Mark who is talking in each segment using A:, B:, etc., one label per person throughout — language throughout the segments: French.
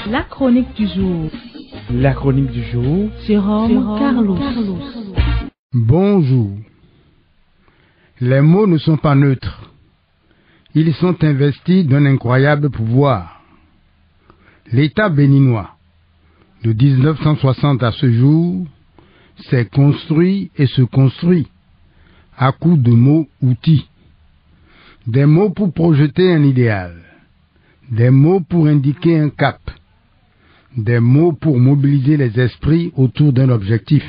A: La chronique du jour.
B: La chronique du jour.
A: Jérôme Carlos.
C: Bonjour. Les mots ne sont pas neutres. Ils sont investis d'un incroyable pouvoir. L'État béninois, de 1960 à ce jour, s'est construit et se construit à coups de mots-outils. Des mots pour projeter un idéal, des mots pour indiquer un cap, des mots pour mobiliser les esprits autour d'un objectif.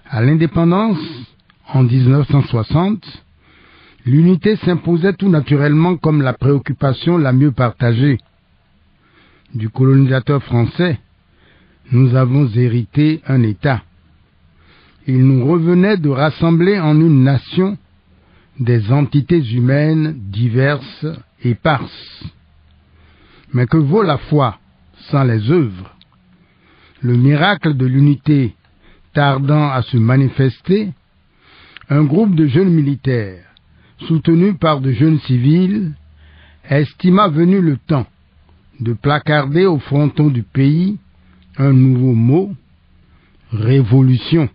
C: À l'indépendance, en 1960, l'unité s'imposait tout naturellement comme la préoccupation la mieux partagée. Du colonisateur français, nous avons hérité un État. Il nous revenait de rassembler en une nation des entités humaines diverses, éparses. Mais que vaut la foi sans les œuvres? Le miracle de l'unité tardant à se manifester, un groupe de jeunes militaires, soutenus par de jeunes civils, estima venu le temps de placarder au fronton du pays un nouveau mot, révolution.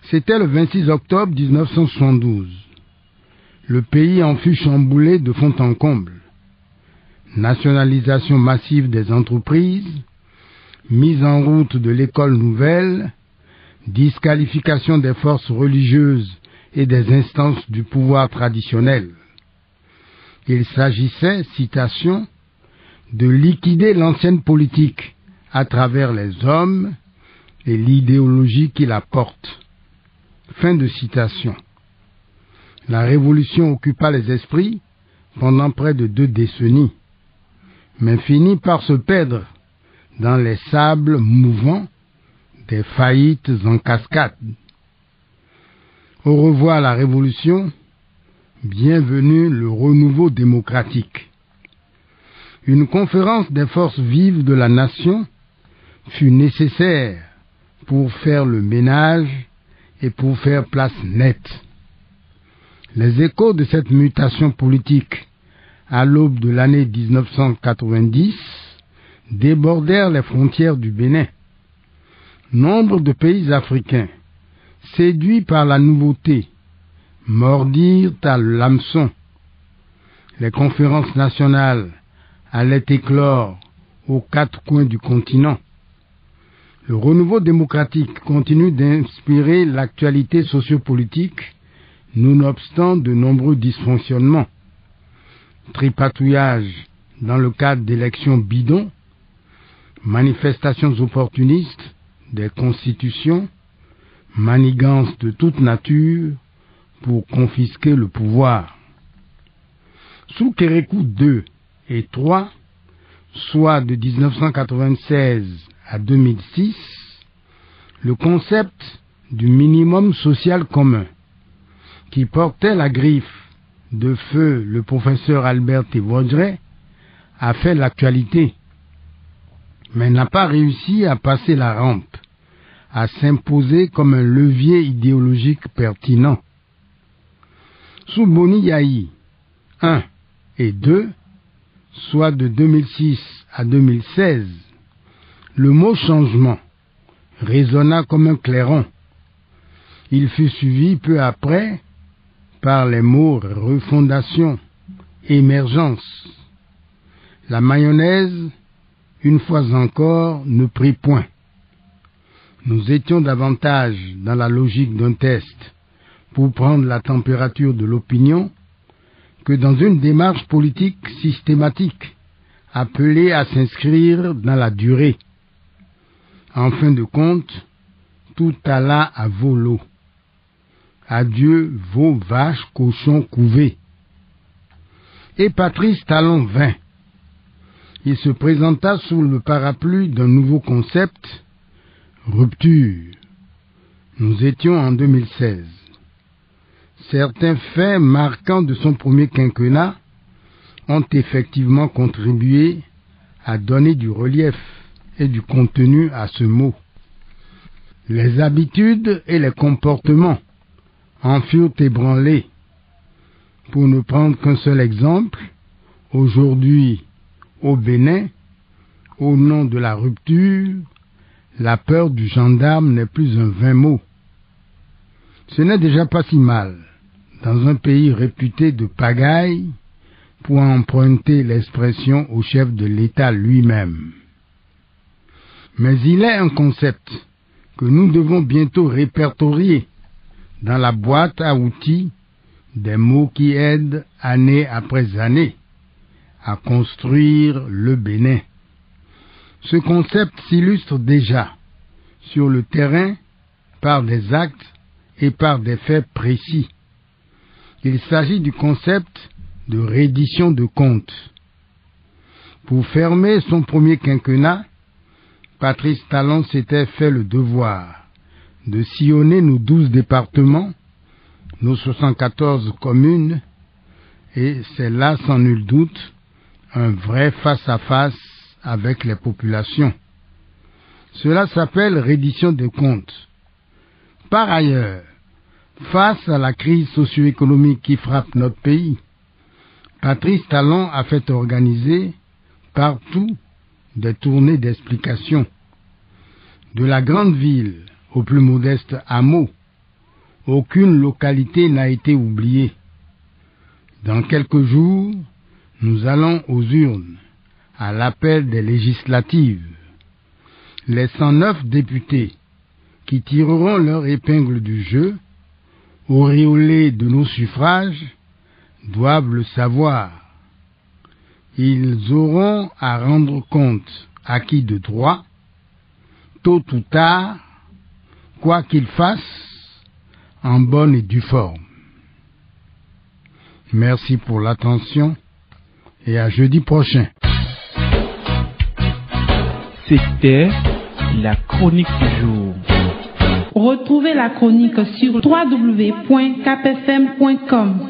C: C'était le 26 octobre 1972. Le pays en fut chamboulé de fond en comble. Nationalisation massive des entreprises, mise en route de l'école nouvelle, disqualification des forces religieuses et des instances du pouvoir traditionnel. Il s'agissait, citation, de liquider l'ancienne politique à travers les hommes et l'idéologie qui la porte. Fin de citation. La révolution occupa les esprits pendant près de 2 décennies, mais finit par se perdre dans les sables mouvants des faillites en cascade. Au revoir la révolution, bienvenue le renouveau démocratique. Une conférence des forces vives de la nation fut nécessaire pour faire le ménage et pour faire place nette. Les échos de cette mutation politique à l'aube de l'année 1990 débordèrent les frontières du Bénin. Nombre de pays africains, séduits par la nouveauté, mordirent à l'hameçon. Les conférences nationales allaient éclore aux 4 coins du continent. Le renouveau démocratique continue d'inspirer l'actualité sociopolitique, nonobstant de nombreux dysfonctionnements. Tripatouillage dans le cadre d'élections bidons, manifestations opportunistes des constitutions, manigances de toute nature pour confisquer le pouvoir. Sous Kérékou II et III, soit de 1996 à 2006, le concept du minimum social commun, qui portait la griffe de feu le professeur Albert Tévodré, a fait l'actualité, mais n'a pas réussi à passer la rampe, à s'imposer comme un levier idéologique pertinent. Sous Boni Yahi 1 et 2, soit de 2006 à 2016, le mot changement résonna comme un clairon. Il fut suivi peu après par les mots refondation, émergence. La mayonnaise, une fois encore, ne prit point. Nous étions davantage dans la logique d'un test pour prendre la température de l'opinion que dans une démarche politique systématique appelée à s'inscrire dans la durée. En fin de compte, tout alla à volo. Adieu vos vaches, cochons couvés. Et Patrice Talon vint. Il se présenta sous le parapluie d'un nouveau concept, rupture. Nous étions en 2016. Certains faits marquants de son premier quinquennat ont effectivement contribué à donner du relief et du contenu à ce mot. Les habitudes et les comportements en furent ébranlés. Pour ne prendre qu'un seul exemple, aujourd'hui au Bénin, au nom de la rupture, la peur du gendarme n'est plus un vain mot. Ce n'est déjà pas si mal, dans un pays réputé de pagaille, pour emprunter l'expression au chef de l'État lui-même. Mais il est un concept que nous devons bientôt répertorier dans la boîte à outils des mots qui aident année après année à construire le Bénin. Ce concept s'illustre déjà sur le terrain par des actes et par des faits précis. Il s'agit du concept de reddition de comptes. Pour fermer son premier quinquennat, Patrice Talon s'était fait le devoir de sillonner nos 12 départements, nos 74 communes, et c'est là, sans nul doute, un vrai face-à-face avec les populations. Cela s'appelle reddition des comptes. Par ailleurs, face à la crise socio-économique qui frappe notre pays, Patrice Talon a fait organiser partout des tournées d'explication. De la grande ville au plus modeste hameau, aucune localité n'a été oubliée. Dans quelques jours, nous allons aux urnes, à l'appel des législatives. Les 109 députés qui tireront leur épingle du jeu, auréolés de nos suffrages, doivent le savoir. Ils auront à rendre compte à qui de droit, tôt ou tard, quoi qu'ils fassent, en bonne et due forme. Merci pour l'attention et à jeudi prochain.
A: C'était la chronique du jour.
D: Retrouvez la chronique sur www.capfm.com.